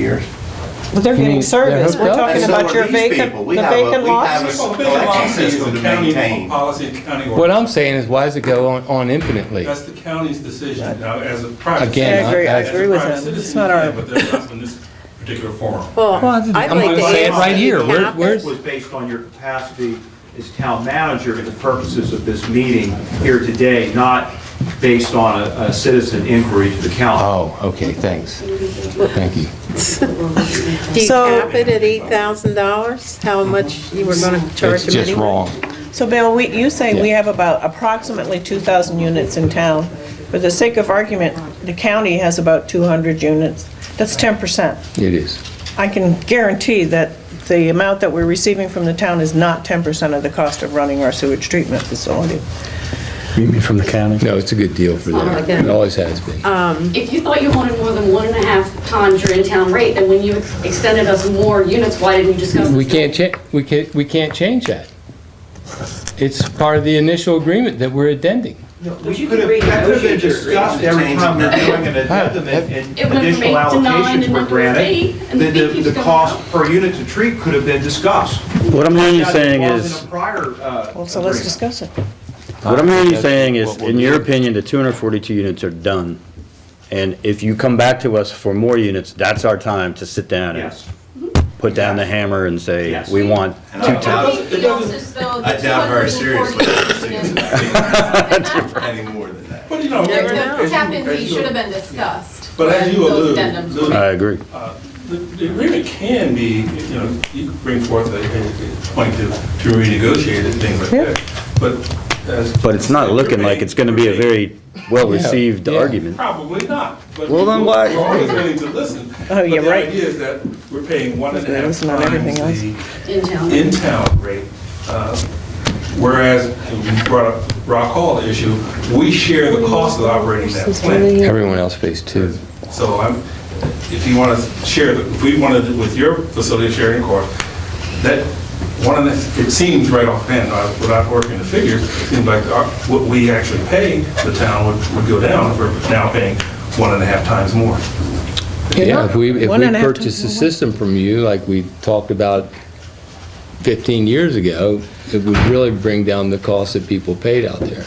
years. But they're getting service. We're talking And so about are your these vacant, people. the vacant We have lots? a collection system to maintain. Policy of county What ordinance. I'm saying is, why does it go on infinitely? That's the county's decision. Now, as a private. Again, I agree as a with private him. citizen, It's not you our- can, but they're not in this particular forum. Well, I'm I'd gonna like to say it ask right here. you, Where- Captain, where's- Was based on your capacity as town manager for the purposes of this meeting here today, not based on a citizen inquiry to the county. Oh, okay, thanks. Thank you. do you So- cap it at $8,000? How much you were going to charge It's them just anyway? wrong. So Bill, you say we Yeah. have about approximately 2,000 units in town. For the sake of argument, the county has about 200 units. That's 10%. It is. I can guarantee that the amount that we're receiving from the town is not 10% of the cost of running our sewage treatment facility. You mean from the county? No, it's a good deal for them. It always has been. If you thought you wanted more than 1.5 times your in-town rate, then when you extended us more units, why didn't you discuss this? We can't change that. It's part of the initial agreement that we're addending. We could have, that could have been discussed every time we're doing an addendum and It went from additional 8 to 9 allocations and were then to granted. 8, and the fee keeps The going cost up. per unit to treat could have been discussed. What I'm hearing you saying That was is, in a prior, Well, so let's agreement. discuss it. what I'm hearing you saying is, in your opinion, the 242 units are done. And if you come back to us for more units, that's our time to sit down and Yes. put down the hammer and say, Yes. we want And two I times. doubt, I doubt very seriously any more than that. But, you know. No. as you- Tap-in as fee you- should have been discussed. But as you when those allude, addendums were I agree. the agreement can be, you know, you can bring forth a point to renegotiate it, things like that. But as. But it's not looking like it's gonna be a very well-received Yeah. argument. Probably not. But Well, then why- We're always willing to listen. Oh, you're right. But the idea is that we're paying 1.5 Listen on everything times else. the In-town. in-town rate. Whereas, and we brought up Rock Hall issue, we share the cost of operating that plant. Everyone else pays too. So if you want to share, if we wanted to, with your facility sharing cost, that, it seems right offhand, without working the figures, it seems like what we actually pay the town would go down. We're now paying 1.5 times more. Yeah, if we 1.5 purchase a times more. system from you, like we talked about 15 years ago, it would really bring down the cost that people paid out there.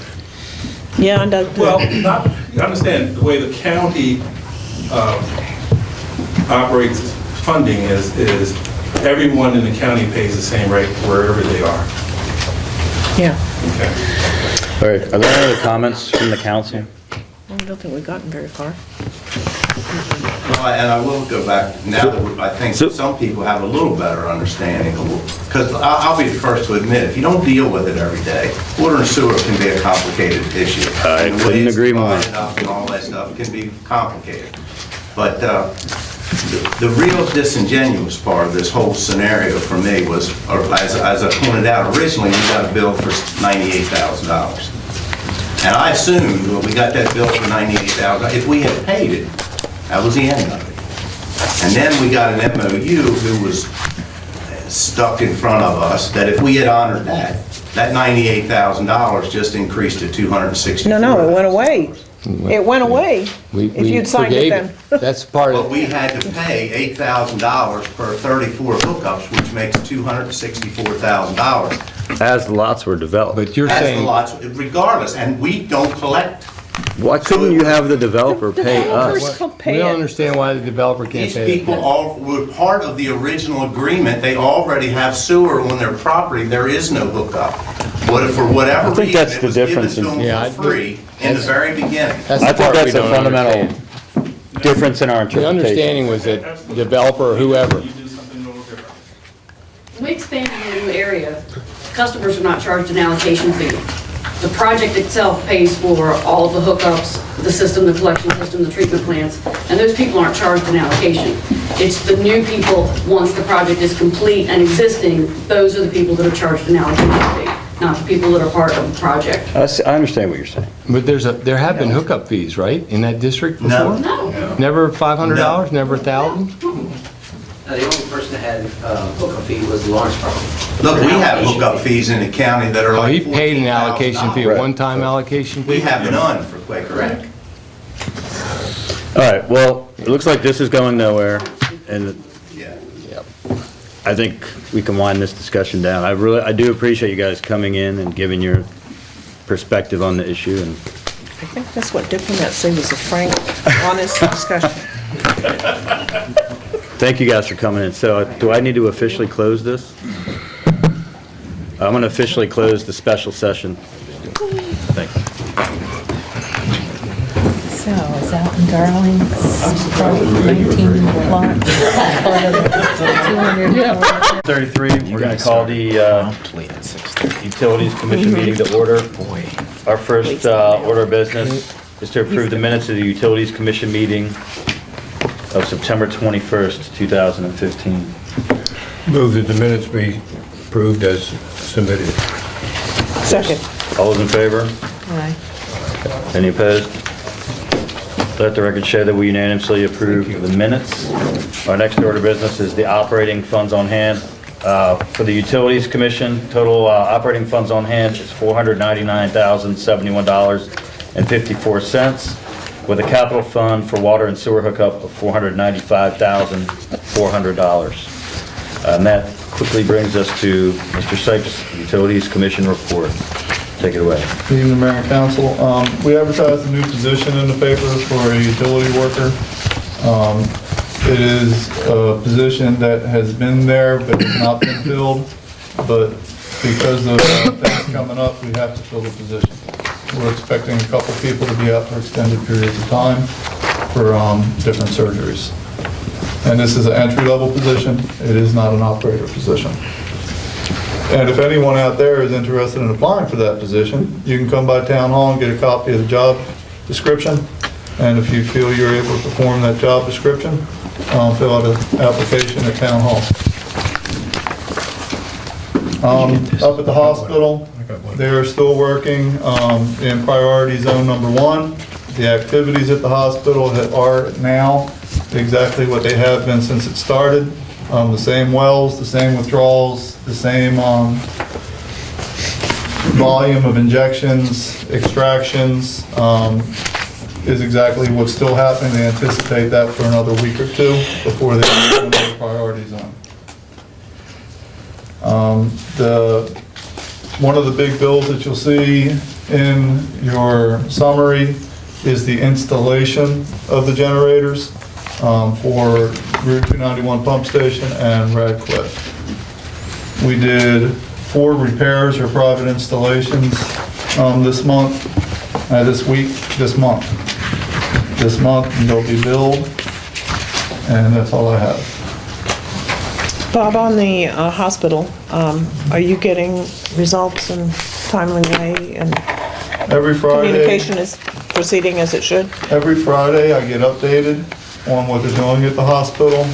Yeah, and Well, you understand, the way the county operates funding is everyone in the county pays the same rate wherever they are. yeah. Okay. All right, are there any other comments from the council? I don't think we've gotten very far. Well, and I will go back, now that I think So- some people have a little better understanding, because I'll be the first to admit, if you don't deal with it every day, water and sewer can be a complicated issue. I And the way couldn't it's agree more. divided up and all that stuff can be complicated. But the real disingenuous part of this whole scenario for me was, or as I pointed out, originally we got a bill for $98,000. And I assumed when we got that bill for $98,000, if we had paid it, that was the end of it. And then we got an MOU who was stuck in front of us, that if we had honored that, that $98,000 just increased to $264,000. No, it went away. It went away. We If you'd signed it forgave then. That's part But of, we had to pay $8,000 per 34 hookups, which makes $264,000. As the lots were developed. but you're As the saying, lots, regardless, and we don't collect. Why couldn't you have the developer pay Developers us? will we pay don't it. understand why the developer can't These pay people it. all were part of the original agreement. They already have sewer on their property. There is no hookup. But if for whatever I think reason, that's it the was given difference to in- them Yeah, for free in the that's- very beginning. That's I the think part we that's a don't fundamental understand. difference in our The interpretation. understanding was that developer or whoever, You do something a little different. We expanded in a new area. Customers are not charged an allocation fee. The project itself pays for all of the hookups, the system, the collection system, the treatment plants, and those people aren't charged an allocation. It's the new people, once the project is complete and existing, those are the people that are charged an allocation fee, not the people that are part of the project. I understand what you're saying. but there have been hookup fees, right, in that district No. before? No. Never $500, never 1,000? The only person that had hookup fee was Lawrence property. Look, we have hookup fees in the county that are Oh, like he paid an allocation fee, a $14,000. one-time allocation fee? We have none for Quaker Oak. Correct. All right, well, it looks like this is going nowhere, and Yeah. I think we can wind this discussion down. I do appreciate you guys coming in and giving your perspective on the issue, and I think that's what diplomats say was a frank, honest discussion. thank you guys for coming in. So do I need to officially close this? I'm going to officially close the special session. Thanks. So, is out in Darling's, 19 lots, part of the 200. 33, we're going to call the Utilities Commission meeting to order. Our first order of business is to approve the minutes of the Utilities Commission meeting of September 21st, 2015. Move that the minutes be approved as submitted. Second. All those in favor? Aye. Any opposed? Let the record show that we unanimously approve the minutes. Our next order of business is the operating funds on hand. For the Utilities Commission, total operating funds on hand is $499,071.54, with a capital fund for water and sewer hookup of $495,400. And that quickly brings us to Mr. Sykes' Utilities Commission report. Take it away. Good evening, Mayor and Council. We advertised a new position in the paper for a utility worker. It is a position that has been there but has not been filled, but because of things coming up, we have to fill the position. We're expecting a couple people to be out for extended periods of time for different surgeries. And this is an entry-level position. It is not an operator position. And if anyone out there is interested in applying for that position, you can come by Town Hall and get a copy of the job description. And if you feel you're able to perform that job description, fill out an application at Town Hall. Up at the hospital, they are still working in priority zone number 1. The activities at the hospital are now exactly what they have been since it started. The same wells, the same withdrawals, the same volume of injections, extractions, is exactly what's still happening. They anticipate that for another week or two before they go into the priority zone. One of the big bills that you'll see in your summary is the installation of the generators for Route 291 pump station and Radcliffe. We did 4 repairs or private installations this month, this month, and they'll be billed, and that's all I have. Bob, on the hospital, are you getting results in timely way and Every Friday. communication is proceeding as it should? Every Friday, I get updated on what they're doing at the hospital.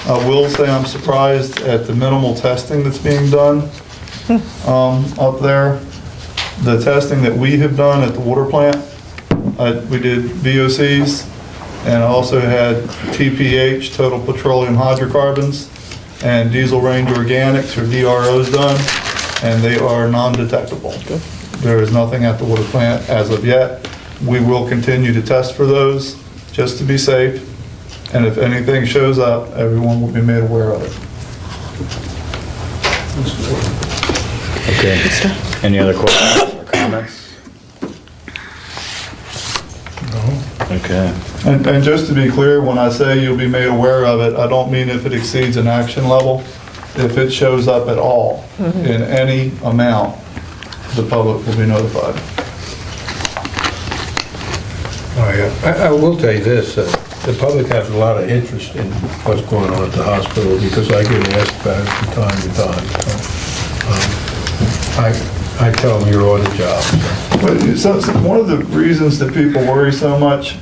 I will say I'm surprised at the minimal testing that's being done up there. The testing that we have done at the water plant, we did VOCs, and I also had TPH, total petroleum hydrocarbons, and diesel range organics, or DROs, done, and they are non-detectable. There is nothing at the water plant as of yet. We will continue to test for those, just to be safe, and if anything shows up, everyone will be made aware of it. Okay. Any other questions or comments? Okay. And just to be clear, when I say you'll be made aware of it, I don't mean if it exceeds an action level. If it shows up at all, in any amount, the public will be notified. Oh, yeah. I will tell you this, the public has a lot of interest in what's going on at the hospital because I get asked about it from time to time. So, I tell them you're on the job. But so one of the reasons that people worry so much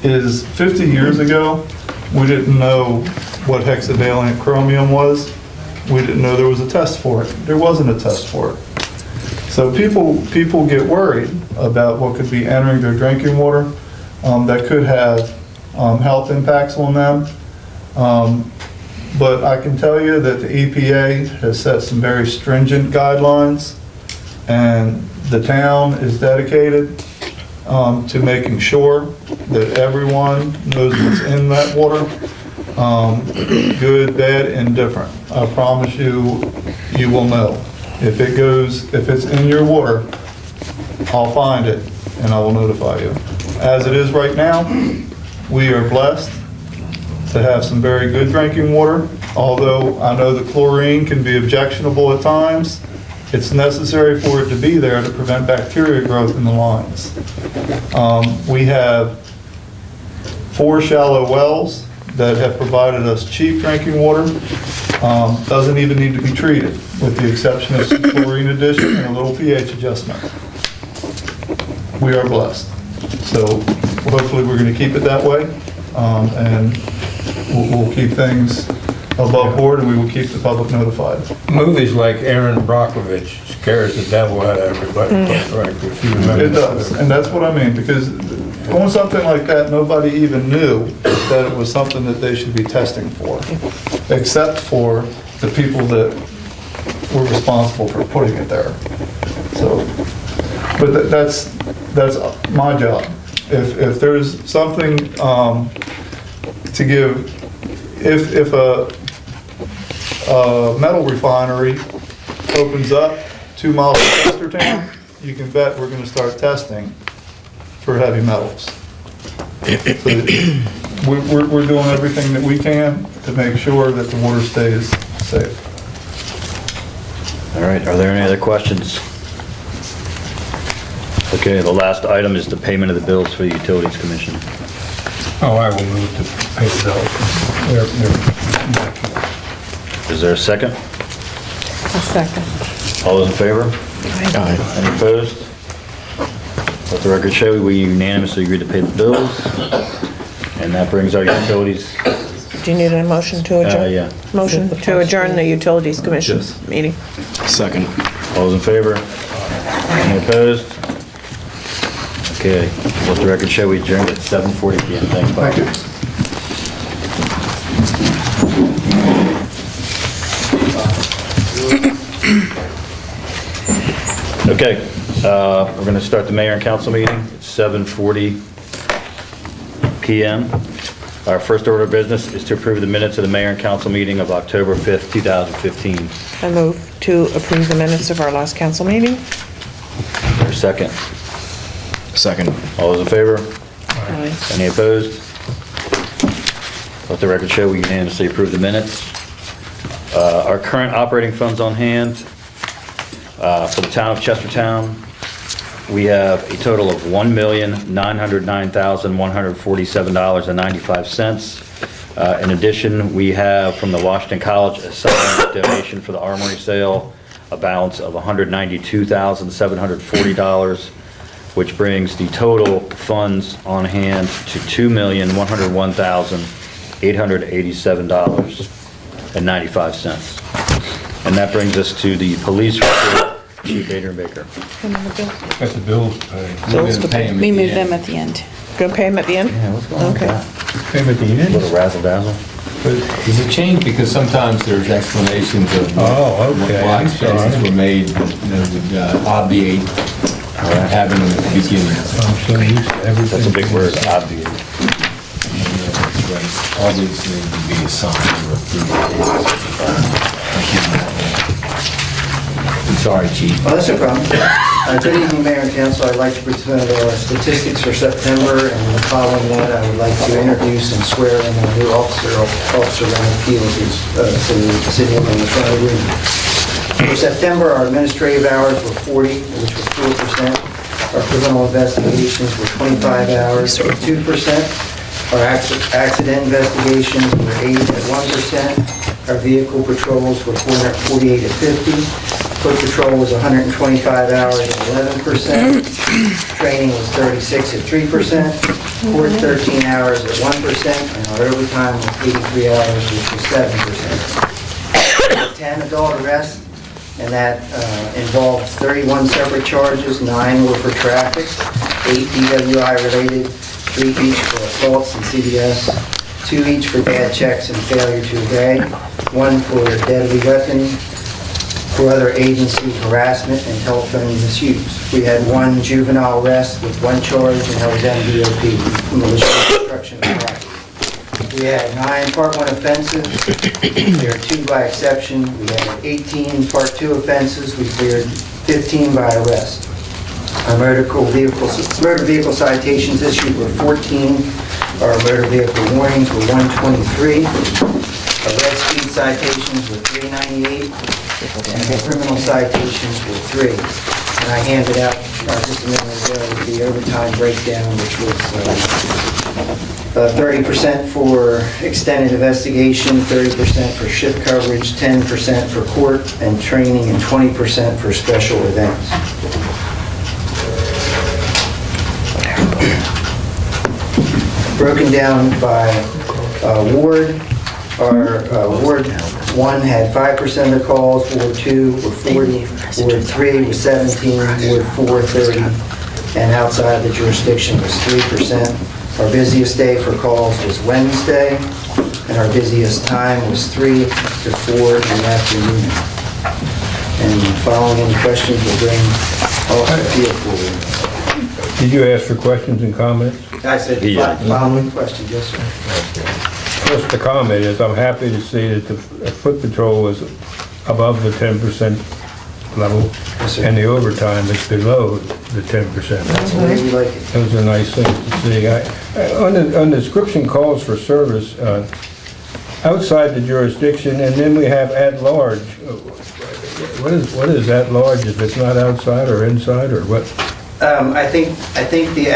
is 50 years ago, we didn't know what hexavalent chromium was. We didn't know there was a test for it. There wasn't a test for it. So people get worried about what could be entering their drinking water that could have health impacts on them. But I can tell you that the EPA has set some very stringent guidelines, and the town is dedicated to making sure that everyone knows what's in that water, good, bad, indifferent. I promise you, you will know. If it's in your water, I'll find it and I will notify you. As it is right now, we are blessed to have some very good drinking water, although I know the chlorine can be objectionable at times. It's necessary for it to be there to prevent bacteria growth in the lines. We have 4 shallow wells that have provided us cheap drinking water. Doesn't even need to be treated, with the exception of some chlorine addition and a little pH adjustment. We are blessed. So hopefully we're going to keep it that way, and we'll keep things above board, and we will keep the public notified. Movies like Aaron Brockovich scares the devil out of everybody, quite frankly, if you remember. It does, and that's what I mean, because on something like that, nobody even knew that it was something that they should be testing for, except for the people that were responsible for putting it there. So, but that's my job. If there's something to give, if a metal refinery opens up 2 miles from Chestertown, you can bet we're going to start testing for heavy metals. So we're doing everything that we can to make sure that the water stays safe. All right, are there any other questions? Okay, the last item is the payment of the bills for the Utilities Commission. Oh, I will move to pay the bill. Is there a second? A second. All those in favor? Aye. Any opposed? Let the record show we unanimously agreed to pay the bills. And that brings our utilities. Do you need a motion to adjourn? Yeah. Motion to adjourn the Utilities Commission meeting. Second. All those in favor? Any opposed? Okay, let the record show we adjourned at 7:40 PM. Thanks, Bob. Thank you. Okay, we're going to start the mayor and council meeting at 7:40 PM. Our first order of business is to approve the minutes of the mayor and council meeting of October 5th, 2015. I move to approve the minutes of our last council meeting. Is there a second? Second. All those in favor? Aye. Any opposed? Let the record show we unanimously approve the minutes. Our current operating funds on hand for the town of Chestertown, we have a total of $1,909,147.95. In addition, we have from the Washington College a silent donation for the armory sale, a balance of $192,740, which brings the total funds on hand to $2,101,887.95. And that brings us to the police report. Chief Adrian Baker. That's the bills to pay. Bills to pay. We move them at the end. Gonna pay them at the end? Yeah, what's going on with Okay. that? Pay them at the end? Little razzle dazzle. Does it change because sometimes there's explanations of Oh, okay, why I'm expenses sorry. were made that would obviate having them at the beginning. I'm so used to everything. That's a big word, obviate. All these things would be assigned or approved. I'm sorry, Chief. Well, that's no problem. Good evening, Mayor and Council. I'd like to present our statistics for September, and following that, I would like to introduce and swear in a new officer, Officer Leonard Peels, who's sitting in the front of the room. For September, our administrative hours were 40, which was 4%. Our criminal investigations were 25 hours, or 2%. Our accident investigations were 8 at 1%. Our vehicle patrols were 448 at 50. Foot patrol was 125 hours at 11%. Training was 36 at 3%. Court 13 hours at 1%. And our overtime was 83 hours, which was 7%. 10 adult arrests, and that involved 31 separate charges. 9 were for traffic, 8 DWI related, 3 each for assaults and CDS, 2 each for bad checks and failure to obey, 1 for deadly weapon, for other agency harassment and telephone misuse. We had one juvenile arrest with one charge, and that was MDOP, malicious destruction of property. We had 9 Part 1 offenses. We cleared 2 by exception. We had 18 Part 2 offenses. We cleared 15 by arrest. Our motor vehicle citations issued were 14. Our motor vehicle warnings were 123. Our red speed citations were 398. And the criminal citations were 3. And I handed out just a minute ago the overtime breakdown, which was 30% for extended investigation, 30% for shift coverage, 10% for court and training, and 20% for special events. Broken down by ward, our Ward 1 had 5% of the calls, Ward 2 were 40, Ward 3 was 17, Ward 4 30, and outside of the jurisdiction was 3%. Our busiest day for calls was Wednesday, and our busiest time was 3 to 4 in the afternoon. And following any questions, we'll bring Officer Peel forward. Did you ask for questions and comments? I said, following questions, yes, sir. First, the comment is, I'm happy to see that the foot patrol is above the 10% level, Yes, sir. and the overtime is below the 10%. That's the way we like it. Those are nice things to see. On the description calls for service, outside the jurisdiction, and then we have at large. What is at large, if it's not outside or inside, or what? I think the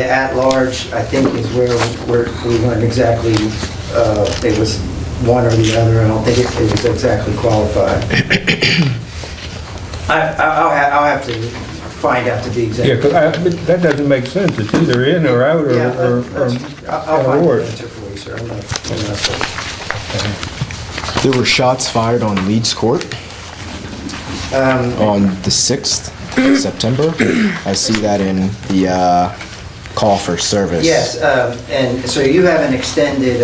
at large, I think, is where we weren't exactly, it was one or the other. I don't think it was exactly qualified. I'll have to find out to be exact. Yeah, because that doesn't make sense. It's either in or out, or I'll find or. the answer for you, sir. I'm not sure. There were shots fired on Leeds Court on the 6th of September. I see that in the call for service. Yes, and so you have an extended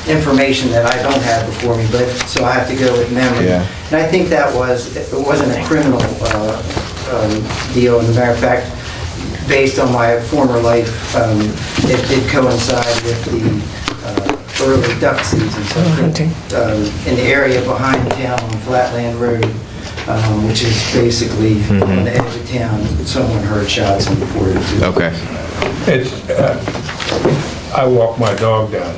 information that I don't have before me, but, so I have to go with memory. Yeah. And I think it wasn't a criminal deal. As a matter of fact, based on my former life, it did coincide with the early duck season. So I think, in the area behind town on Flatland Road, which is basically on the edge of town, someone heard shots and reported it to. Okay. I walk my dog down.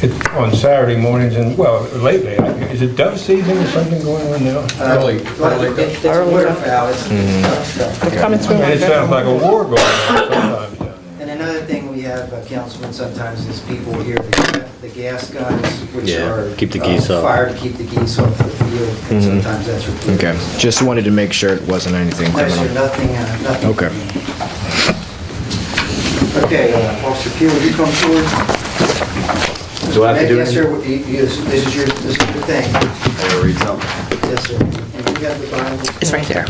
It's on Saturday mornings, and, well, lately, is it dove season or something going on now? It's a waterfowl, it's duck stuff. Coming through. It sounds like a war going on sometimes down there. And another thing we have, Councilman, sometimes is people hear the gas guns, which Yeah, are keep the geese off. fired to keep the geese off the field, and sometimes that's reported. Okay. Just wanted to make sure it wasn't anything No, sir, criminal. nothing. Okay. Okay, Officer Peel, would you come forward? Do I have to do Yes, it? sir, this is your thing. I gotta read something. Yes, sir. And you got the Bible? It's right there.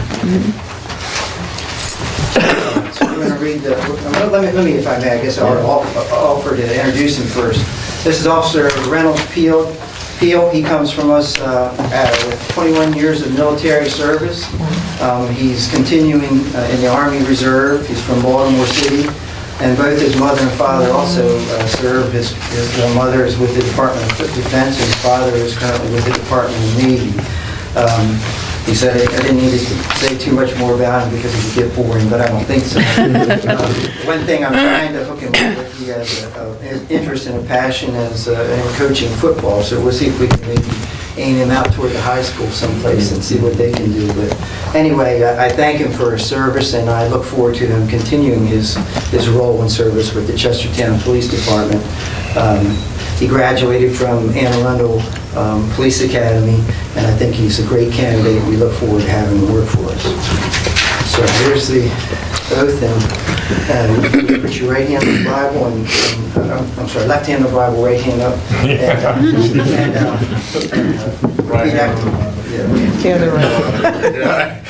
So I'm going to read let me, if I may, I guess I'll offer to introduce him first. This is Officer Reynolds Peel. He comes from us with 21 years of military service. He's continuing in the Army Reserve. He's from Baltimore City. And both his mother and father also serve. His mother is with the Department of Defense, and his father is currently with the Department of the Navy. He said I didn't need to say too much more about him because it would get boring, but I don't think so. One thing I'm trying to hook him with, he has an interest and a passion in coaching football, so we'll see if we can maybe aim him out toward the high school someplace and see what they can do. But anyway, I thank him for his service, and I look forward to him continuing his role in service with the Chestertown Police Department. He graduated from Anne Arundel Police Academy, and I think he's a great candidate. We look forward to having him work for us. So here's the oath, and put your right hand on the Bible, and I'm sorry, left hand on the Bible, right hand up, repeat after me. The other way.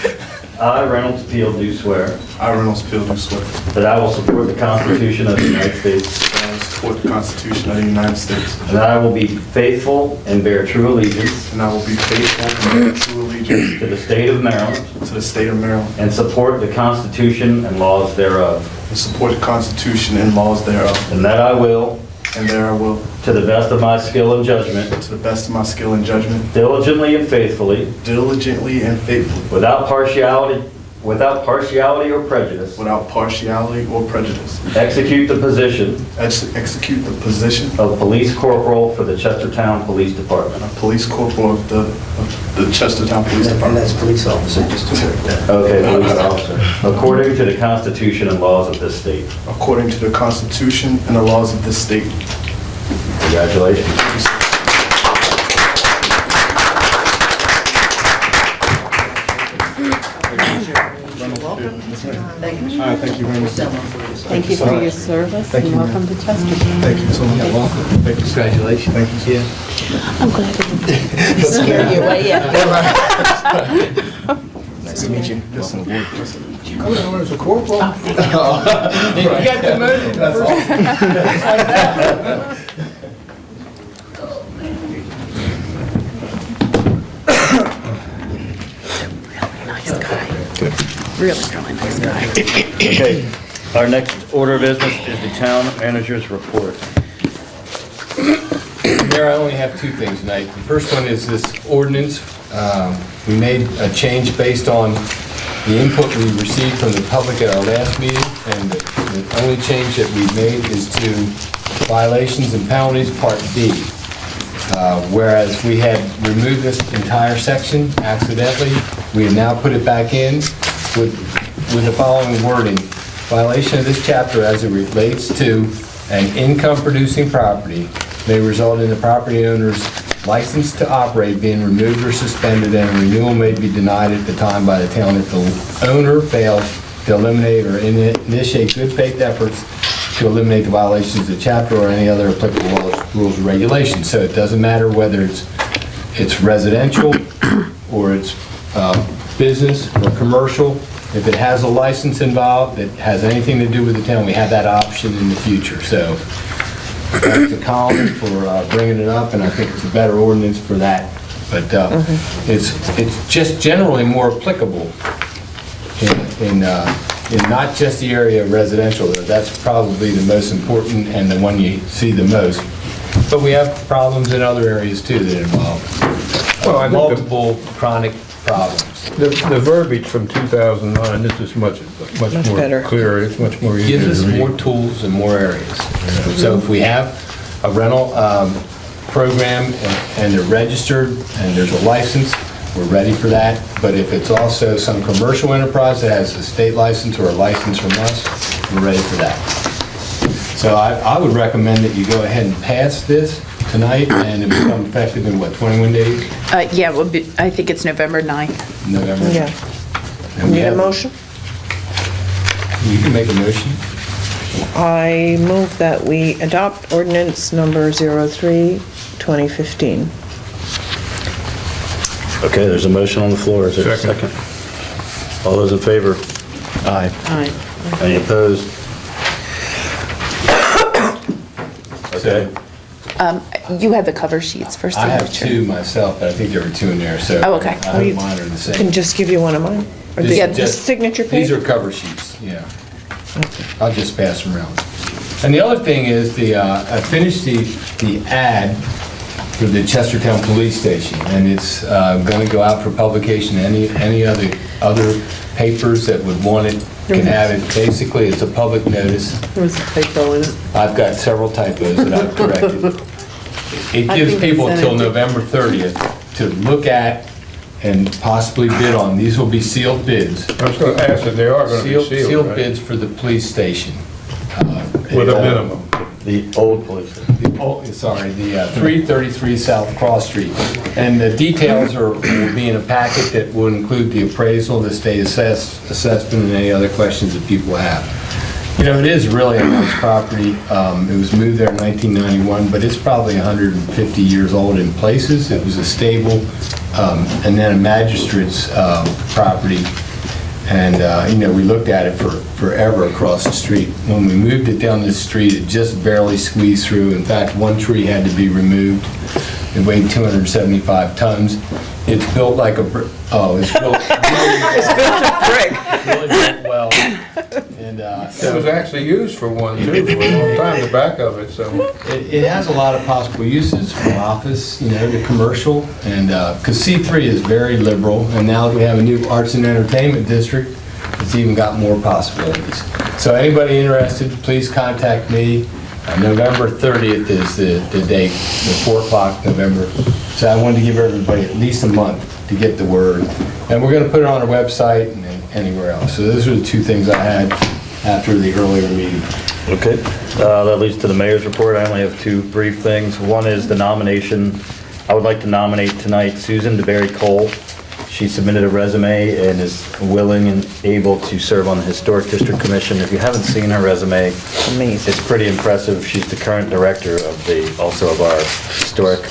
I, Reynolds Peel, do swear I, Reynolds Peel, do swear that I will support the Constitution of the United States that I will support the Constitution of the United States, and that I will be faithful and bear true allegiance and I will be faithful and bear true allegiance to the state of Maryland to the state of Maryland, and support the Constitution and laws thereof, and support the Constitution and laws thereof, and that I will, and there I will, to the best of my skill and judgment, to the best of my skill and judgment, diligently and faithfully, diligently and faithfully, without partiality or prejudice, without partiality or prejudice, execute the position execute the position of police corporal for the Chestertown Police Department. of police corporal of the Chestertown Police And Department. that's police officer, just to correct that. Okay, police officer. According to the Constitution and laws of this state. According to the Constitution and the laws of this state. Congratulations. Thank you very much. Thank you for your service and welcome to Chestertown. Thank you so much. Welcome. Thank you. Congratulations. Thank you. I'm glad to scare you away, yeah. Nice to meet you. Welcome aboard. You know, as a corporal. You got demoted. Really, really nice guy. Okay, our next order of business is the town manager's report. Mayor, I only have two things tonight. The first one is this ordinance. We made a change based on the input we received from the public at our last meeting, and the only change that we made is to violations and penalties, Part B. Whereas we had removed this entire section accidentally, we have now put it back in with the following wording. Violation of this chapter as it relates to an income-producing property may result in the property owner's license to operate being removed or suspended, and a renewal may be denied at the time by the town if the owner fails to eliminate or initiate good faith efforts to eliminate the violations of the chapter or any other applicable laws, rules, or regulations. So it doesn't matter whether it's residential or it's business or commercial. If it has a license involved that has anything to do with the town, we have that option in the future. So thanks to Colin for bringing it up, and I think it's a better ordinance for that. But it's just generally more applicable in not just the area of residential. That's probably the most important and the one you see the most. But we have problems in other areas too that involve multiple chronic problems. The verbiage from 2009, this is much more better. clear, it's much more easy Gives to us read. more tools and more areas. So if we have a rental program and they're registered and there's a license, we're ready for that. But if it's also some commercial enterprise that has a state license or a license from us, we're ready for that. So I would recommend that you go ahead and pass this tonight, and it become effective in, what, 21 days? Yeah, I think it's November 9th. November? Yeah. And we Need a have- motion? You can make a motion. I move that we adopt ordinance number 03, 2015. Okay, there's a motion on the floor. Is there a Second. second? All those in favor? Aye. Aye. Any opposed? Okay. You have the cover sheets for I have signature. two myself, but I think there were two in there, so. Oh, okay. I hope mine are the I same. can just give you one of mine. Or This the is just- signature page? These are cover sheets, yeah. I'll just pass them around. And the other thing is, I finished the ad for the Chestertown Police Station, and it's going to go out for publication. Any other papers that would want it can have it. Basically, it's a public notice. There was a typo in it. I've got several typos that I've corrected. It I gives think we people sent it till to- November 30th to look at and possibly bid on. These will be sealed bids. I was going to ask if they are going to be sealed, right? Bids for the police station. With a minimum. The old police. The 333 South Cross Street. And the details will be in a packet that will include the appraisal, the state assessment, and any other questions that people have. You know, it is really a nice property. It was moved there in 1991, but it's probably 150 years old in places. It was a stable, and then a magistrate's property And, we looked at it for forever across the street. When we moved it down this street, it just barely squeezed through. In fact, one tree had to be removed. It weighed 275 tons. It's built like a brick. Oh, it's built. It's built of brick. Really built well. And It was actually used for one too, for a long time, the back of it, so. it has a lot of possible uses from office, to commercial, and, because C3 is very liberal, and now that we have a new arts and entertainment district, it's even got more possibilities. So anybody interested, please contact me. November 30th is the date, the 4 o'clock November. So I wanted to give everybody at least a month to get the word. And we're going to put it on our website and anywhere else. So those are the 2 things I had after the earlier meeting. Okay, that leads to the mayor's report. I only have 2 brief things. One is the nomination. I would like to nominate tonight Susan DeBerry Cole. She submitted a resume and is willing and able to serve on the Historic District Commission. If you haven't seen her resume, it's pretty impressive. She's the current director of also of our historic.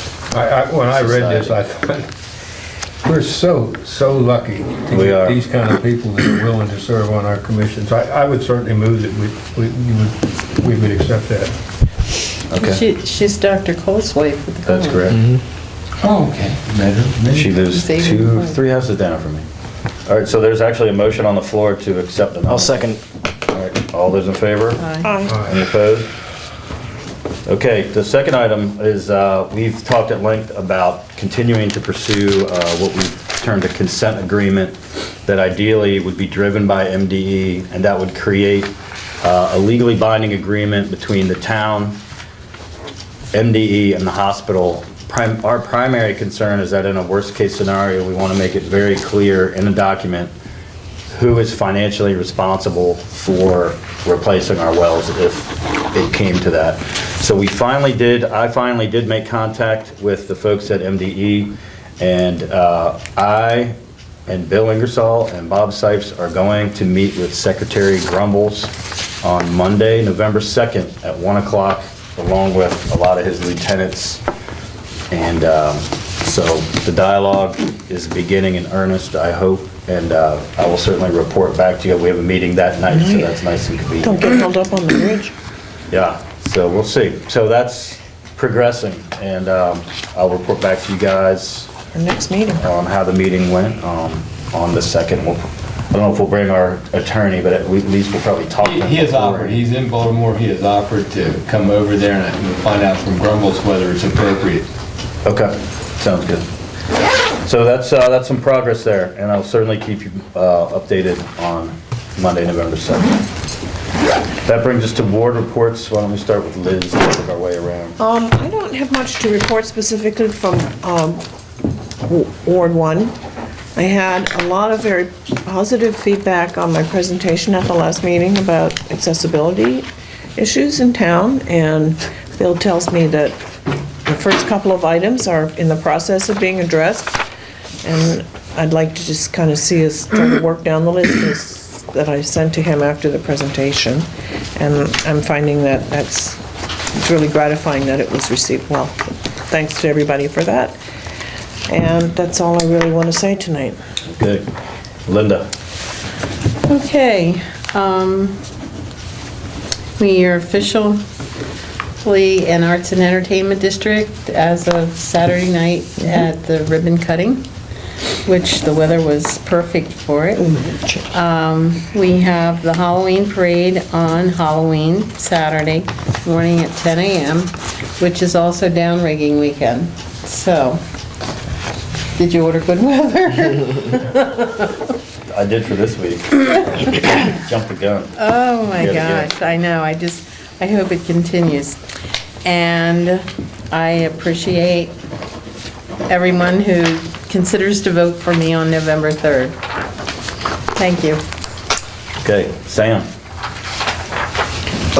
When I read this, I thought, we're so lucky to We get are. these kind of people that are willing to serve on our commissions. I would certainly move that we would accept that. Okay, She's Dr. Cole's wife with the that's company. correct. Oh, okay. Maybe. She lives Saving 3 houses down from me. All right, so there's actually a motion on the floor to accept the nomination. I'll second. All right, all those in favor? Aye. Any opposed? Okay, the second item is, we've talked at length about continuing to pursue what we've termed a consent agreement that ideally would be driven by MDE, and that would create a legally binding agreement between the town, MDE, and the hospital. Our primary concern is that in a worst-case scenario, we want to make it very clear in the document who is financially responsible for replacing our wells if it came to that. So I finally did make contact with the folks at MDE, and I and Bill Ingersoll and Bob Sipes are going to meet with Secretary Grumbles on Monday, November 2nd at 1 o'clock, along with a lot of his lieutenants. And so the dialogue is beginning in earnest, I hope, and I will certainly report back to you. We have a meeting that night, so that's nice and convenient. Don't get held up on the bridge. Yeah, so we'll see. So that's progressing, and I'll report back to you guys Our next meeting. on how the meeting went on the 2nd. I don't know if we'll bring our attorney, but at least we'll probably talk to him. He has before. offered, he's in Baltimore, he has offered to come over there and we'll find out from Grumbles whether it's appropriate. Okay, sounds good. So that's some progress there, and I'll certainly keep you updated on Monday, November 2nd. That brings us to board reports. Why don't we start with Liz and work our way around? I don't have much to report specifically from Ward 1. I had a lot of very positive feedback on my presentation at the last meeting about accessibility issues in town, and Bill tells me that the first couple of items are in the process of being addressed, and I'd like to just kind of see us try to work down the list that I sent to him after the presentation, and I'm finding that it's really gratifying that it was received well. Thanks to everybody for that, and that's all I really want to say tonight. Good. Linda? Okay, we are officially an arts and entertainment district as of Saturday night at the ribbon cutting, which the weather was perfect for it. We have the Halloween parade on Halloween, Saturday morning at 10 a.m., which is also down rigging weekend. So, did you order good weather? I did for this week. Jumped the gun. Oh my Yet again. gosh, I know, I hope it continues. And I appreciate everyone who considers to vote for me on November 3rd. Thank you. Okay, Sam?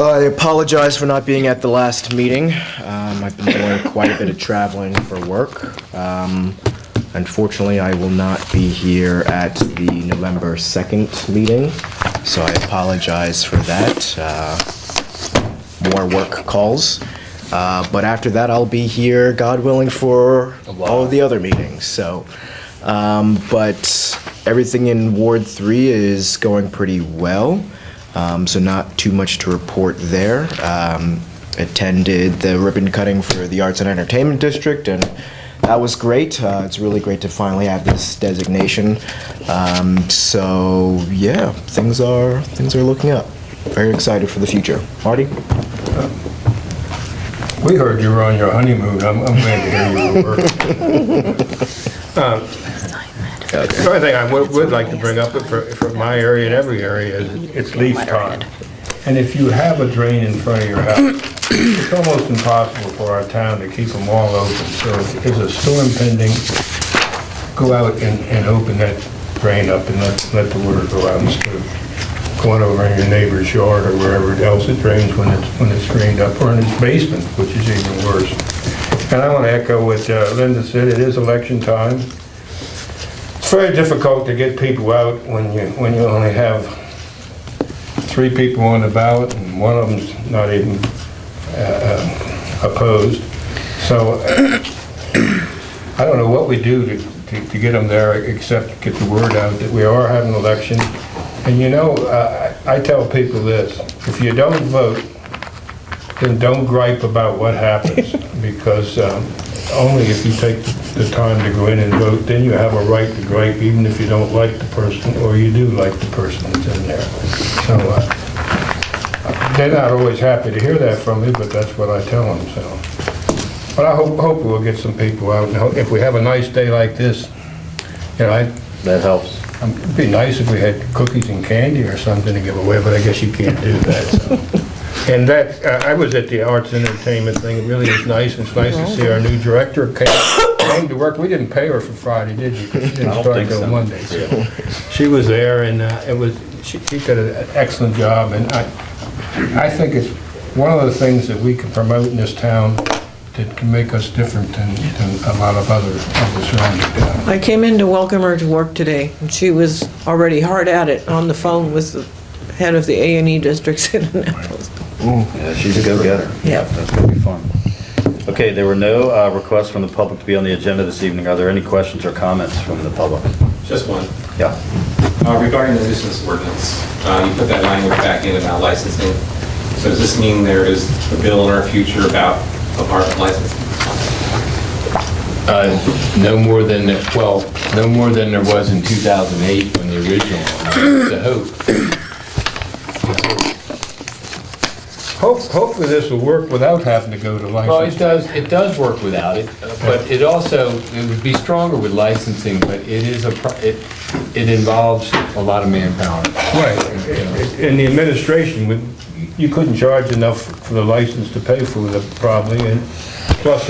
I apologize for not being at the last meeting. I've been doing quite a bit of traveling for work. Unfortunately, I will not be here at the November 2nd meeting, so I apologize for that. More work calls. But after that, I'll be here, God willing, for all of the other meetings. So, but everything in Ward 3 is going pretty well, so not too much to report there. Attended the ribbon cutting for the Arts and Entertainment District, and that was great. It's really great to finally have this designation. So yeah, things are looking up. Very excited for the future. Marty? We heard you were on your honeymoon. I'm glad to hear you were working. The only thing I would like to bring up for my area and every area is it's leaf time. And if you have a drain in front of your house, it's almost impossible for our town to keep them all open. So if there's a storm pending, go out and open that drain up and let the water go out instead of going over in your neighbor's yard or wherever else it drains when it's drained up, or in his basement, which is even worse. And I want to echo what Linda said. It is election time. It's very difficult to get people out when you only have 3 people on the ballot and one of them's not even opposed. So I don't know what we do to get them there except get the word out that we are having an election. And you know, I tell people this: if you don't vote, then don't gripe about what happens, because only if you take the time to go in and vote, then you have a right to gripe, even if you don't like the person, or you do like the person that's in there. So they're not always happy to hear that from me, but that's what I tell them. So, but I hope we'll get some people out. And if we have a nice day like this, you know, That helps. it'd be nice if we had cookies and candy or something to give away, but I guess you can't do that. So. And that, I was at the Arts and Entertainment thing. It really is nice. It's nice to see our new director came to work. We didn't pay her for Friday, did you? Because she didn't start until Monday. So she was there, and she did an excellent job. And I think it's one of the things that we can promote in this town that can make us different than a lot of other surrounding towns. I came in to welcome her to work today, and she was already hard at it on the phone with the head of the A&E districts in Annapolis. Yeah, she's a go-getter. Yeah. That's gonna be fun. Okay, there were no requests from the public to be on the agenda this evening. Are there any questions or comments from the public? Just one. Yeah. Regarding the nuisance ordinance, you put that language back in about licensing. So does this mean there is a bill in our future about apartment licensing? No more than there was in 2008 when the original one was. I hope. Hopefully this will work without having to go to Well, license. it does work without it, but it would be stronger with licensing, but it involves a lot of manpower. Right, and the administration, you couldn't charge enough for the license to pay for it probably, and plus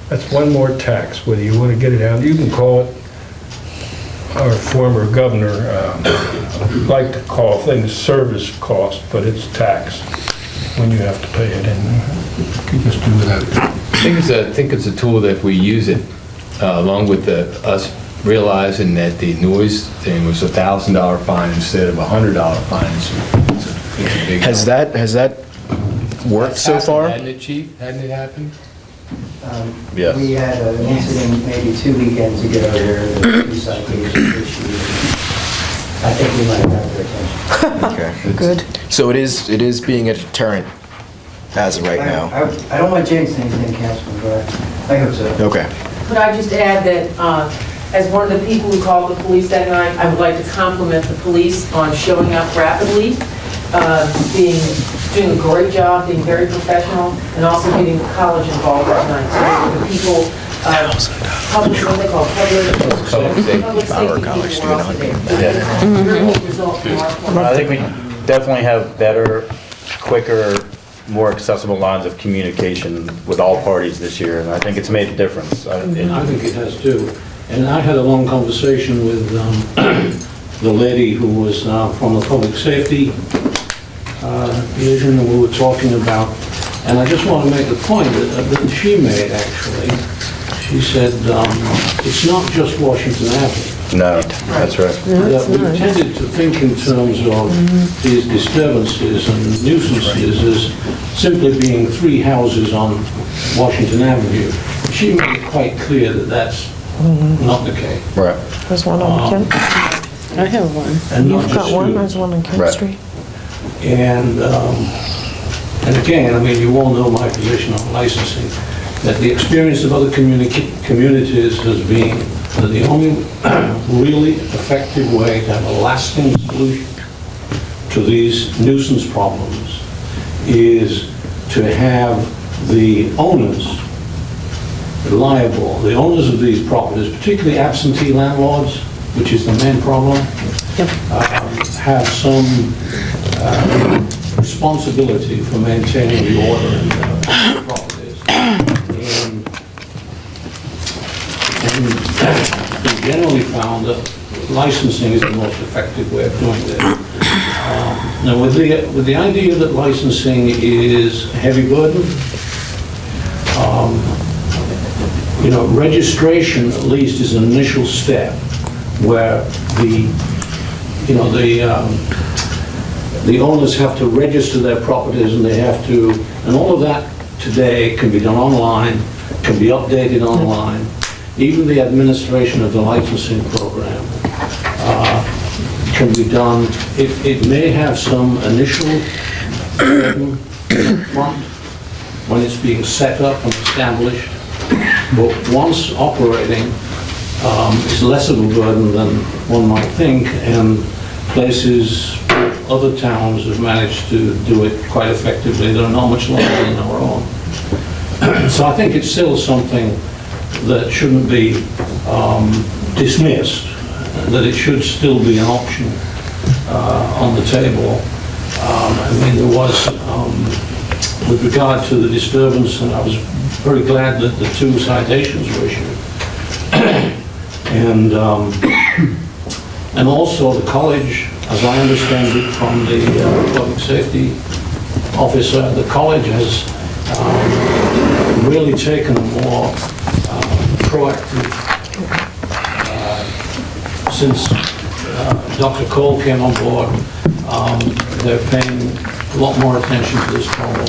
that's one more tax, whether you want to get it out. You can call it, our former governor liked to call things service cost, but it's tax when you have to pay it, and you just do without it. I think it's a tool that if we use it, along with us realizing that the noise thing was $1,000 fine instead of $100 fine. It's a big Has that worked so far? Hadn't it, Chief? Hadn't it happened? Yes. We had an incident maybe 2 weekends ago where the 2 citations issued. I think we might have their attention. Okay. Good. So it is being a deterrent as of right now. I don't want to jinx anything, Councilman, but I hope so. Okay. Could I just add that, as one of the people who called the police that night, I would like to compliment the police on showing up rapidly, doing a great job, being very professional, and also getting the college involved that night. So the people, public, what they call public safety people were also there. Very good result from our point. I think we definitely have better, quicker, more accessible lines of communication with all parties this year, and I think it's made a difference. I think it has too. And I had a long conversation with the lady who was from the public safety division, and we were talking about, and I just want to make a point that she made actually. She said, it's not just Washington Avenue. No, that's right. That we tended to think in terms of these disturbances and nuisances as simply being 3 houses on Washington Avenue. She made it quite clear that that's not the K. Right. There's one on Kent. I have one. And not You've just got one, students. there's one on Kent Right. Street. And again, I mean, you all know my position on licensing, that the experience of other communities has been that the only really effective way to have a lasting solution to these nuisance problems is to have the owners liable, the owners of these properties, particularly absentee landlords, which is the main problem, have some responsibility for maintaining the order in the properties. And we generally found that licensing is the most effective way of doing this. Now, with the idea that licensing is a heavy burden, you know, registration at least is an initial step where the owners have to register their properties and they have to, and all of that today can be done online, can be updated online. Even the administration of the licensing program can be done. It may have some initial burden front when it's being set up and established, but once operating, it's less of a burden than one might think, and places, other towns have managed to do it quite effectively. They're not much longer than our own. So I think it's still something that shouldn't be dismissed, that it should still be an option on the table. I mean, there was, with regard to the disturbance, and I was very glad that the 2 citations were issued. And also the college, as I understand it from the public safety officer, the college has really taken a more proactive, since Dr. Cole came on board, they're paying a lot more attention to this problem.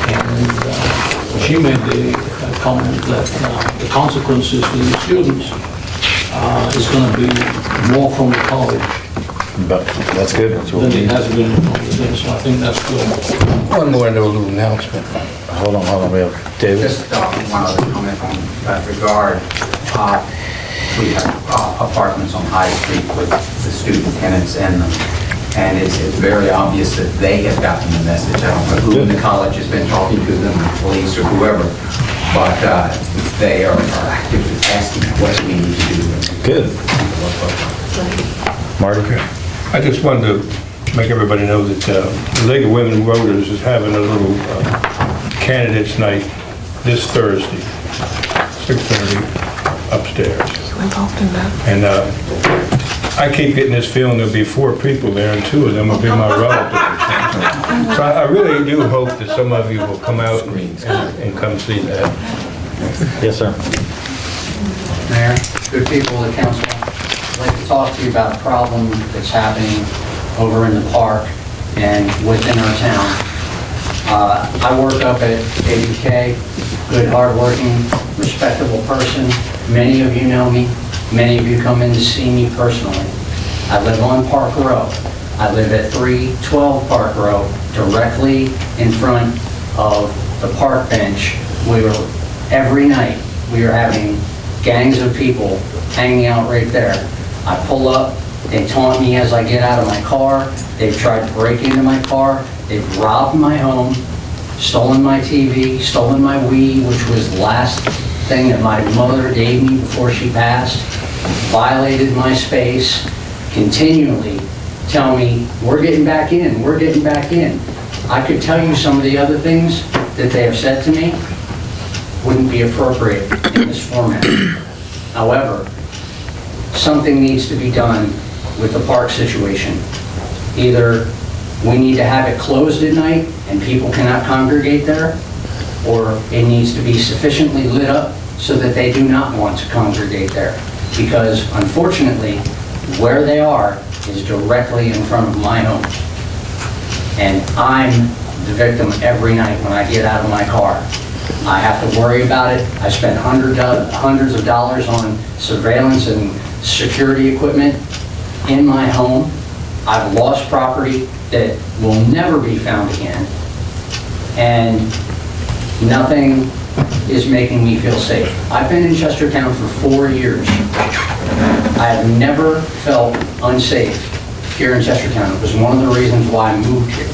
And she made the comment that the consequences for the students is going to be more from the college. But that's good. Than it has been from the thing, so I think that's good. One more little announcement. Hold on, we have David. Just one other comment on that regard. We have apartments on High Street with the student tenants in them, and it's very obvious that they have gotten the message. I don't know who in the college has been talking to them, the police or whoever, but they are actively asking what we need to do. Good. Marty? I just wanted to make everybody know that the League of Women Voters is having a little candidates night this Thursday, 6:30 upstairs. You involved in that? And I keep getting this feeling there'll be 4 people there, and 2 of them will be my relatives. So I really do hope that some of you will come out and come see that. Yes, sir. Mayor, good people of the council, I'd like to talk to you about a problem that's happening over in the park and within our town. I work up at ABK, good, hardworking, respectable person. Many of you know me. Many of you come in to see me personally. I live on Park Row. I live at 312 Park Row, directly in front of the park bench. Every night, we are having gangs of people hanging out right there. I pull up, they taunt me as I get out of my car. They've tried to break into my car. They've robbed my home, stolen my TV, stolen my Wii, which was the last thing that my mother gave me before she passed, violated my space, continually tell me, we're getting back in, we're getting back in. I could tell you some of the other things that they have said to me wouldn't be appropriate in this format. However, something needs to be done with the park situation. Either we need to have it closed at night and people cannot congregate there, or it needs to be sufficiently lit up so that they do not want to congregate there. Because unfortunately, where they are is directly in front of my home. And I'm the victim every night when I get out of my car. I have to worry about it. I spent hundreds of dollars on surveillance and security equipment in my home. I've lost property that will never be found again. And nothing is making me feel safe. I've been in Chestertown for 4 years. I have never felt unsafe here in Chestertown. It was one of the reasons why I moved here.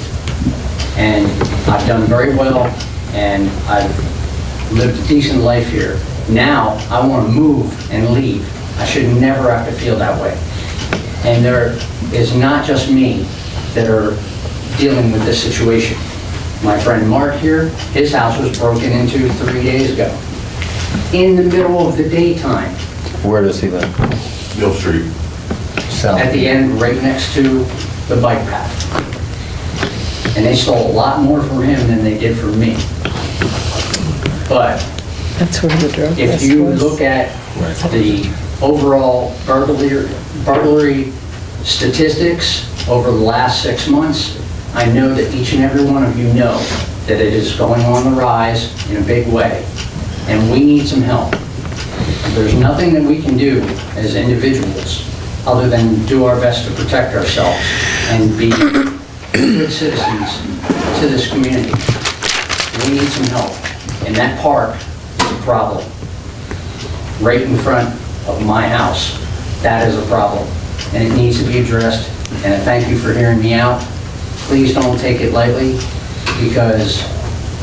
And I've done very well, and I've lived a decent life here. Now, I want to move and leave. I should never have to feel that way. And there is not just me that are dealing with this situation. My friend Mark here, his house was broken into 3 days ago, in the middle of the daytime. Where does he live? Mill Street. At the end, right next to the bike path. And they stole a lot more from him than they did from me. But That's where the drug if test you was. look at the overall burglary statistics over the last 6 months, I know that each and every one of you know that it is going on the rise in a big way, and we need some help. There's nothing that we can do as individuals other than do our best to protect ourselves and be good citizens to this community. We need some help, and that park is a problem. Right in front of my house, that is a problem, and it needs to be addressed, and I thank you for hearing me out. Please don't take it lightly, because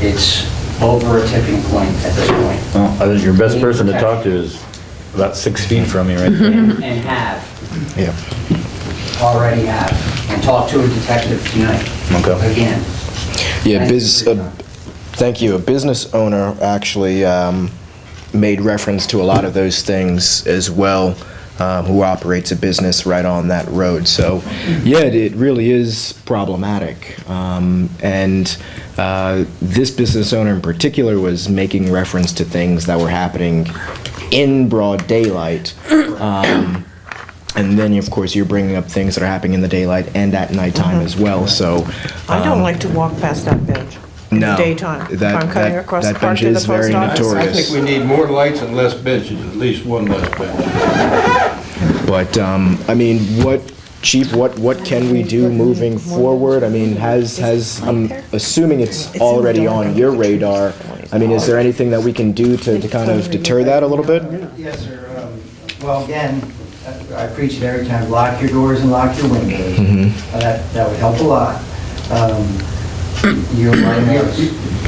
it's over a tipping point at this point. Well, I think your best person to talk to is about 6 feet from you right there. And have, Yeah. already have, and talk to a detective tonight. Okay. Again. Yeah, Thank you. thank you. A business owner actually made reference to a lot of those things as well, who operates a business right on that road. So, yeah, it really is problematic. And this business owner in particular was making reference to things that were happening in broad daylight. And then, of course, you're bringing up things that are happening in the daylight and at nighttime as well, so. I don't like to walk past that bench in the No, daytime. If that- I'm cutting that- across that the park bench to the is very post office. notorious. I think we need more lights and less benches, at least one less bench. But, I mean, Chief, what can we do moving forward? I mean, I'm assuming it's already on your radar. I mean, is there anything that we can do to kind of deter that a little bit? Yes, sir. Well, again, I preach it every time, lock your doors and lock your windows. That would help a lot. Your yes,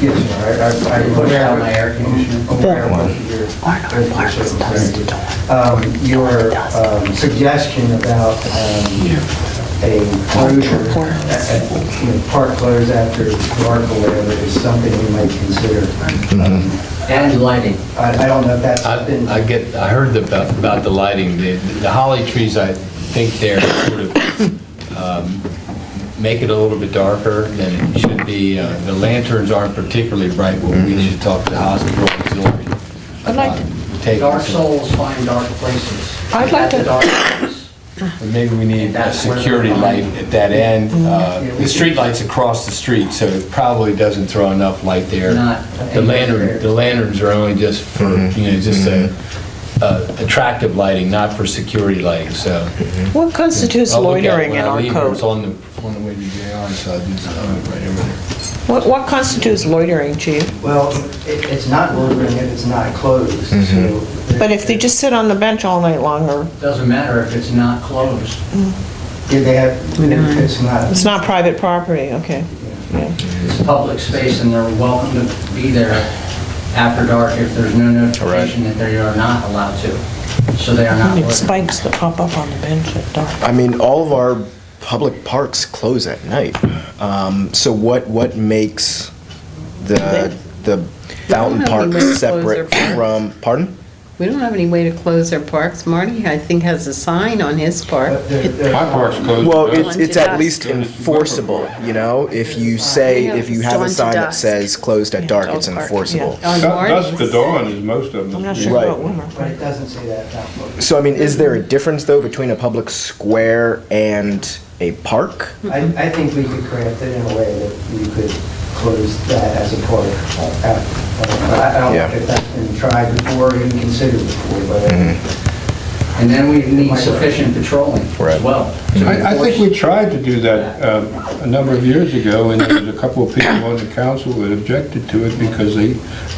sir, I Put out my air conditioner. aware of your suggestion about a closure, park close after dark or whatever is something we might consider. And lighting. I don't know if that's been... I heard about the lighting. The holly trees, I think they're sort of make it a little bit darker than it should be. The lanterns aren't particularly bright, but we should talk to the hospital auxiliary. I'd like to, Take Dark souls find dark places. I'd like to- At the dark place. Maybe we need a That's where security they're light finding. at that end. The street light's across the street, so it probably doesn't throw enough light there. Not The anywhere. lanterns are only just for, just attractive lighting, not for security lighting, so. what constitutes I'll look at it loitering when in I our leave, or it's code? on the way to JR, so I'll do something right over there. What constitutes loitering, Chief? Well, it's not loitering if it's not closed, so... But if they just sit on the bench all night long, or Doesn't matter if it's not closed. If they have, if it's not... it's not private property, okay. Yeah. It's a public space, and they're welcome to be there after dark if there's no notification that they are not allowed to. So they are not Need loitering. spikes that pop up on the bench at dark. I mean, all of our public parks close at night. So what makes the fountain have any park way to close separate their parks. from, pardon? We don't have any way to close their parks. Marty, I think, has a sign on his park. My park's closed. Well, at dusk. it's at least enforceable, you know? If you say, if you have a Dawn to sign that dusk. says closed at dark, it's enforceable. On Dusk to Marty's. dawn is most of them. I'm not sure Right. about Wilmer. But it doesn't say that about closed. So, I mean, is there a difference, though, between a public square and a park? I think we could craft it in a way that you could close that as a park I don't know Yeah. if that's been tried before or even considered before, but And then we need sufficient patrolling Right. as well. I think we tried to do that a number of years ago, and there was a couple of people on the council that objected to it because they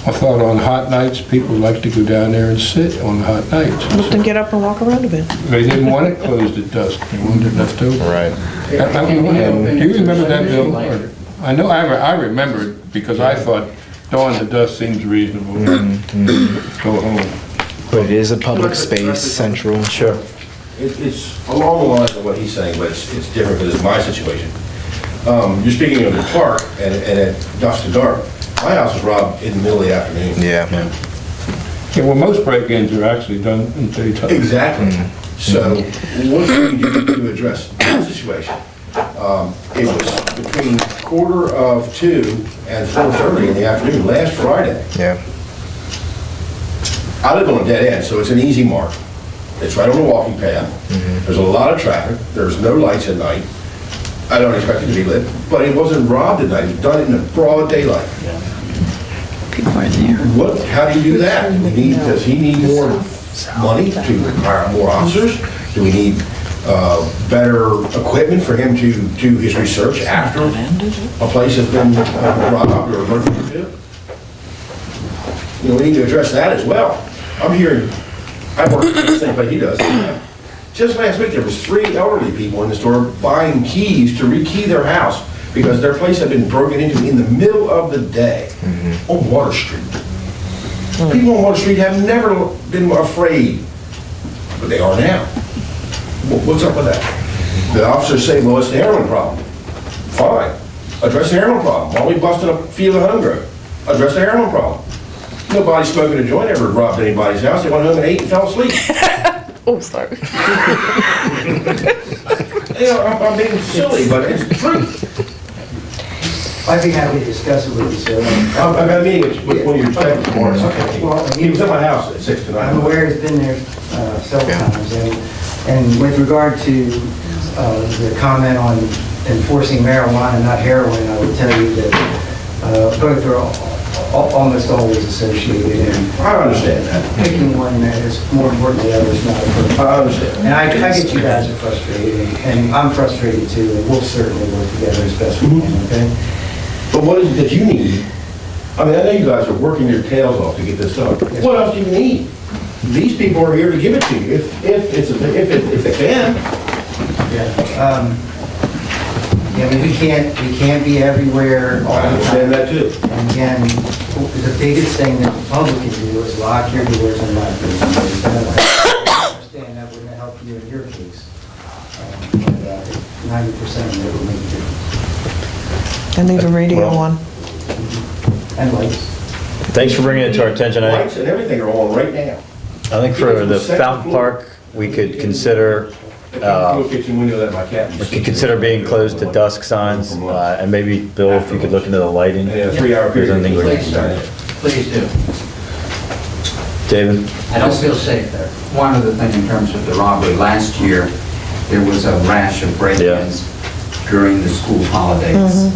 thought on hot nights, people like to go down there and sit on hot nights. Let them get up and walk around a bit. They didn't want it closed at dusk, they wanted it left open. Right. Do you remember that, Bill? Or- I know, I remember it because I thought dawn to dusk seems reasonable. Go home. But it is a public space, central. Sure. It's along the lines of what he's saying, but it's different because it's my situation. You're speaking of the park and at dusk to dark. My house was robbed in the middle of the afternoon. Yeah. Yeah, well, most break-ins are actually done in daytime. Exactly. So what can we do to address that situation? It was between 1:45 and 4:30 in the afternoon last Friday. Yeah. I live on a dead end, so it's an easy mark. It's right on the walking path. There's a lot of traffic. There's no lights at night. I don't expect it to be lit, but it wasn't robbed at night. It was done in the broad daylight. People are there. How do you do that? Does he need more money to hire more officers? Do we need better equipment for him to do his research after a place has been robbed or burgled into? We need to address that as well. I'm hearing, I work at the same place he does. Just last week, there was 3 elderly people in the store buying keys to rekey their house because their place had been broken into in the middle of the day on Water Street. People on Water Street have never been afraid, but they are now. What's up with that? The officers say, well, it's the heroin problem. Fine. Address the heroin problem. Why don't we busted a field of homegrown? Address the heroin problem. Nobody smoking a joint ever robbed anybody's house. They went home and ate and fell asleep. Oh, sorry. I'm being silly, but it's the truth. I'd be happy to discuss it with you, sir. I've had a meeting with one of your technical boards. He was at my house at 6 to 9. I'm aware he's been there several times, and with regard to the comment on enforcing marijuana, not heroin, I would tell you that both are almost always associated, and I understand that. Picking one that is more important than the other is not appropriate. I understand. And I get you guys are frustrated, and I'm frustrated too, and we'll certainly work together as best we can, okay? But what is it that you need? I mean, I know you guys are working your tails off to get this done. What else do you need? These people are here to give it to you, if they can. Yeah. Yeah, I mean, we can't be everywhere all the time. I understand that too. And again, the biggest thing that the public can do is lock your doors and lock your windows. I understand that wouldn't help you in your case. But 90% of it would make a difference. And leave a radio on. And lights. Thanks for bringing it to our attention. Lights and everything are on right now. I think for the fountain park, we could consider, Kitchen window that my cat we could consider being closed to dusk signs, and maybe, Bill, if you could look into the lighting. And a 3-hour If there's period. anything we Please do. David? I don't feel safe there. One other thing in terms of the robbery, last year, there was a rash of break-ins during the school holidays.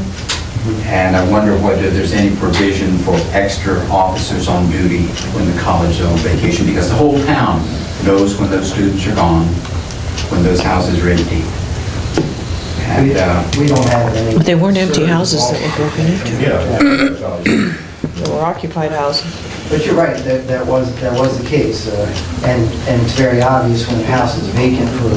And I wonder whether there's any provision for extra officers on duty when the college is on vacation, because the whole town knows when those students are gone, when those houses are empty. And We don't have any. But they weren't empty houses that were broken into. Yeah. They were occupied houses. But you're right, that was the case. And it's very obvious when a house is vacant for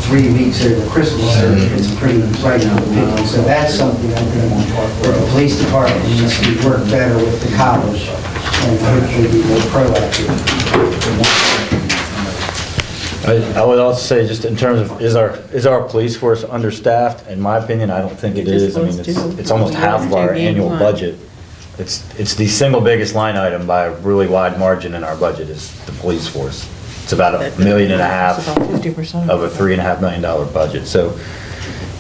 3 weeks over Christmas, it's pretty bright in the picking. So that's something I think that the police department needs to work better with the college and hopefully be more proactive. I would also say, just in terms of, is our police force understaffed? In my opinion, I don't think it is. I mean, it's almost half of our annual budget. It's the single biggest line item by a really wide margin in our budget is the police force. It's about $1.5 million It's about 50%. of a $3.5 million budget. So,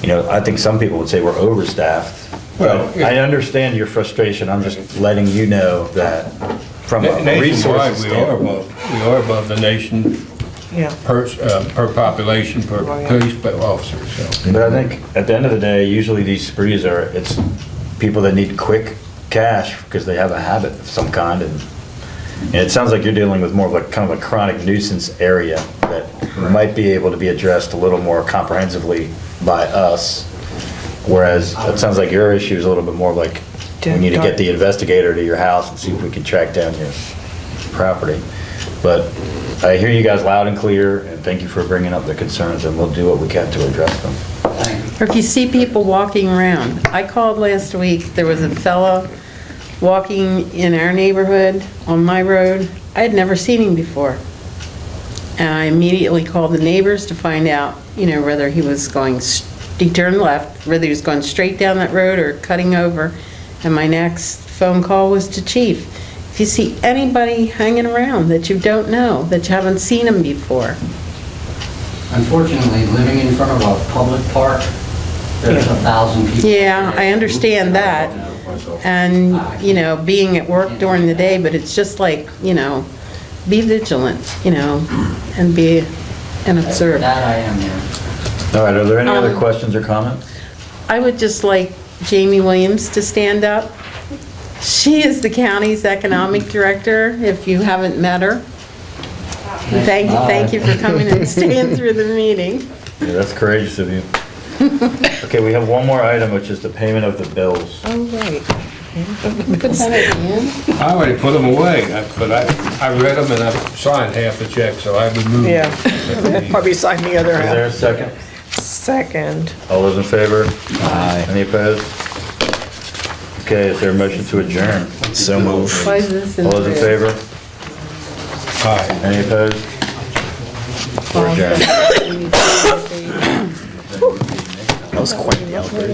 I think some people would say we're overstaffed. But I understand your frustration. I'm just letting you know that from a Nationwide, resource we standpoint. are above the nation Yeah. per population, per police officer, so. But I think at the end of the day, usually these sprees it's people that need quick cash because they have a habit of some kind, and it sounds like you're dealing with more of a kind of a chronic nuisance area that might be able to be addressed a little more comprehensively by us, whereas it sounds like your issue is a little bit more like, we need to get the investigator to your house and see if we can track down your property. But I hear you guys loud and clear, and thank you for bringing up the concerns, and we'll do what we can to address them. Or if you see people walking around. I called last week, there was a fella walking in our neighborhood on my road. I had never seen him before. And I immediately called the neighbors to find out, whether he was he turned left, whether he was going straight down that road or cutting over. And my next phone call was to Chief. If you see anybody hanging around that you don't know, that you haven't seen him before. Unfortunately, living in front of a public park, there's 1,000 people. Yeah, I understand that. And, being at work during the day, but it's just like, be vigilant, and observe. That I am, yeah. All right, are there any other questions or comments? I would just like Jamie Williams to stand up. She is the county's economic director, if you haven't met her. Thank you for coming and staying through the meeting. Yeah, that's courageous of you. Okay, we have one more item, which is the payment of the bills. Oh, right. Put that at the end. I already put them away, but I read them and I signed half the check, so I removed Yeah, them. probably sign the other Is there a half. second? Second. All those in favor? Aye. Any opposed? Okay, is there a motion to adjourn? So moved. Why is this in All those in red? favor? Aye. Any opposed? We're adjourned. We need to- That was quite the outbreak.